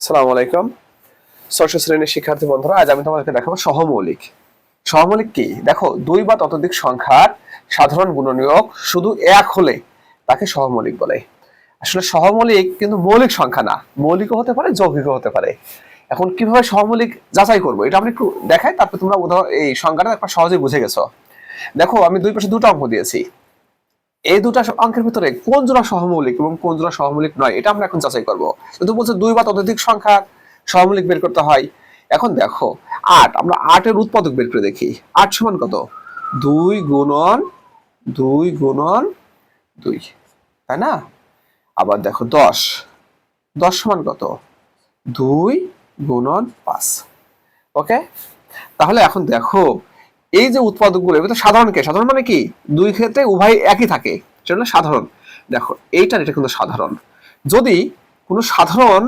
আসসালামু আলাইকুম। ষষ্ঠ শ্রেণীর শিক্ষার্থী বন্ধুরা, আজ আমি তোমাদেরকে দেখাবো সহমৌলিক। সহমৌলিক কি? দেখো, দুই বা ততোধিক সংখ্যার সাধারণ গুণনীয়ক শুধু এক হলে তাকে সহমৌলিক বলে। আসলে সহমৌলিক কিন্তু মৌলিক সংখ্যা না, মৌলিকও হতে পারে, যৌগিকও হতে পারে। এখন কিভাবে সহমৌলিক যাচাই করবো এটা আমরা একটু দেখাই, তারপর তোমরা এই সংখ্যাটা একবার সহজেই বুঝে গেছো। দেখো, আমি দুই পাশে দুটো অঙ্ক দিয়েছি। এই দুটা অঙ্কের ভিতরে কোন জোড়া সহমৌলিক এবং কোন জোড়া সহমৌলিক নয় এটা আমরা এখন যাচাই করবো। কিন্তু বলছে দুই বা ততোধিক সংখ্যা সহমৌলিক বের করতে হয়। এখন দেখো, ৮, আমরা ৮ এর উৎপাদক বের করে দেখি। ৮ সমান কত? ২ গুণন ২ গুণন ২, তাই না? আবার দেখো ১০, ১০ সমান কত? ২ গুণন ৫। ওকে, তাহলে এখন দেখো, এই যে উৎপাদকগুলো এটা সাধারণ কে? সাধারণ মানে কি? দুই ক্ষেত্রে উভয় একই থাকে, সেটা সাধারণ। দেখো এটা কিন্তু সাধারণ। যদি কোনো সাধারণ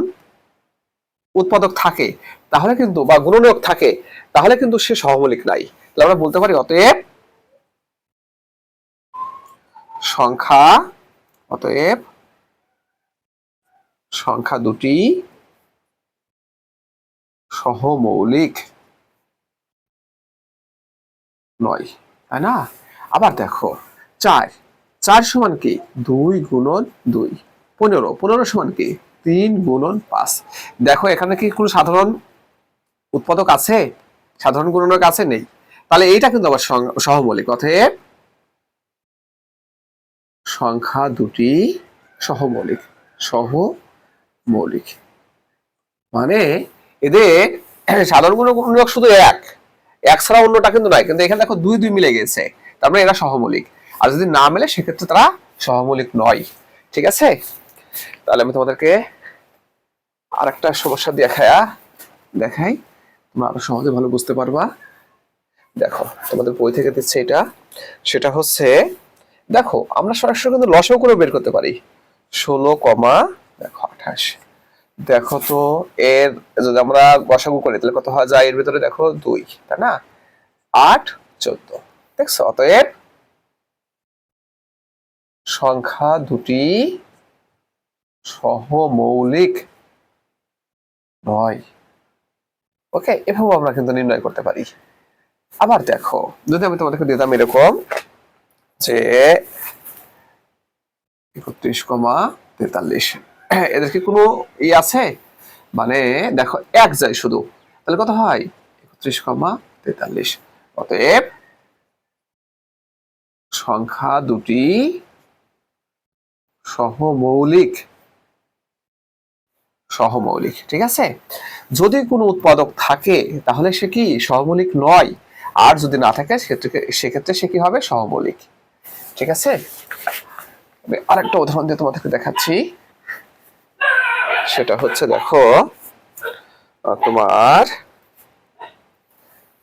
উৎপাদক থাকে তাহলে কিন্তু, বা গুণনীয়ক থাকে তাহলে কিন্তু সে সহমৌলিক নাই। তাহলে আমরা বলতে পারি অতএব সংখ্যা দুটি সহমৌলিক নয়, তাই না? আবার দেখো ৪, ৪ সমান কি? ২ গুণন ২। ১৫, ১৫ সমান কি? ৩ গুণন ৫। দেখো এখানে কি কোনো সাধারণ উৎপাদক আছে? সাধারণ গুণনীয়ক আছে? নেই। তাহলে এইটা কিন্তু আবার সহমৌলিক। অতএব সংখ্যা দুটি সহমৌলিক। সহমৌলিক মানে এদের সাধারণ গুণনীয়ক শুধু এক, এক ছাড়া অন্যটা কিন্তু নয়। কিন্তু এখানে দেখো ২ ২ মিলে গেছে, তার মানে এরা সহমৌলিক। আর যদি না মিলে সেক্ষেত্রে তারা সহমৌলিক নয়। ঠিক আছে? তাহলে আমি তোমাদেরকে আর একটা সমস্যা দেখাই, তোমরা আরো সহজে ভালো বুঝতে পারবা। দেখো তোমাদের বই থেকে দিচ্ছে এটা, সেটা হচ্ছে, দেখো আমরা সরাসরি কিন্তু লসাগু করে বের করতে পারি। ১৬, দেখো ২৮। দেখো তো এর যদি আমরা লসাগু করি তাহলে কত হয় যায়? এর ভিতরে দেখো ২, তাই না? ৮, ১৪। দেখছো? অতএব সংখ্যা দুটি সহমৌলিক নয়। ওকে, এভাবে আমরা কিন্তু নির্ণয় করতে পারি। আবার দেখো, যদি আমি তোমাদেরকে দিতাম এরকম যে ৩১,৪৩, এদের কি কোনো আছে? মানে দেখো এক যায় শুধু, তাহলে কত হয়? ৩১,৪৩। অতএব সংখ্যা দুটি সহমৌলিক। ঠিক আছে? যদি কোনো উৎপাদক থাকে তাহলে সে কি সহমৌলিক নয়, আর যদি না থাকে সেক্ষেত্রে সে কি হবে? সহমৌলিক। ঠিক আছে? আরেকটা উদাহরণ দিয়ে তোমাদেরকে দেখাচ্ছি। সেটা হচ্ছে, দেখো তোমার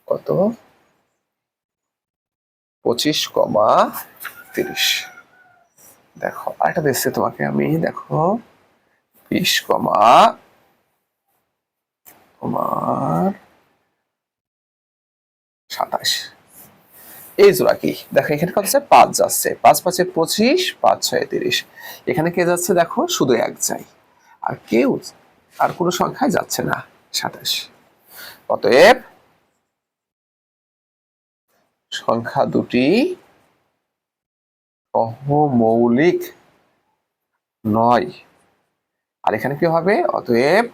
কত? ২৫,৩০। দেখো আরেকটা দিচ্ছি তোমাকে আমি, দেখো ২০, তোমার ২৭। এই জোড়া কি? দেখো এখানে কত যাচ্ছে? ৫ যাচ্ছে। ৫ ৫ ২৫, ৫ ৬ ৩০। এখানে কে যাচ্ছে? দেখো শুধু এক যায়, আর কোনো সংখ্যায় যাচ্ছে না, ২৭। অতএব সংখ্যা দুটি সহমৌলিক নয়। আর এখানে কি হবে? অতএব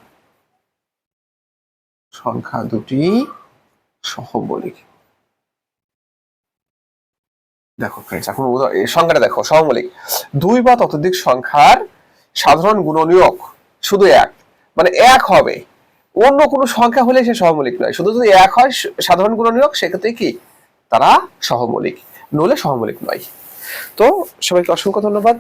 সংখ্যা দুটি সহমৌলিক। দেখো ফ্রেন্ডস, এখন এই সংখ্যাটা দেখো, সহমৌলিক। দুই বা ততোধিক সংখ্যার সাধারণ গুণনীয়ক শুধু এক, মানে এক হবে। অন্য কোনো সংখ্যা হলে সে সহমৌলিক নয়, শুধু যদি এক হয় সাধারণ গুণনীয়ক সেক্ষেত্রে কি তারা সহমৌলিক, নইলে সহমৌলিক নয়। তো সবাইকে অসংখ্য ধন্যবাদ।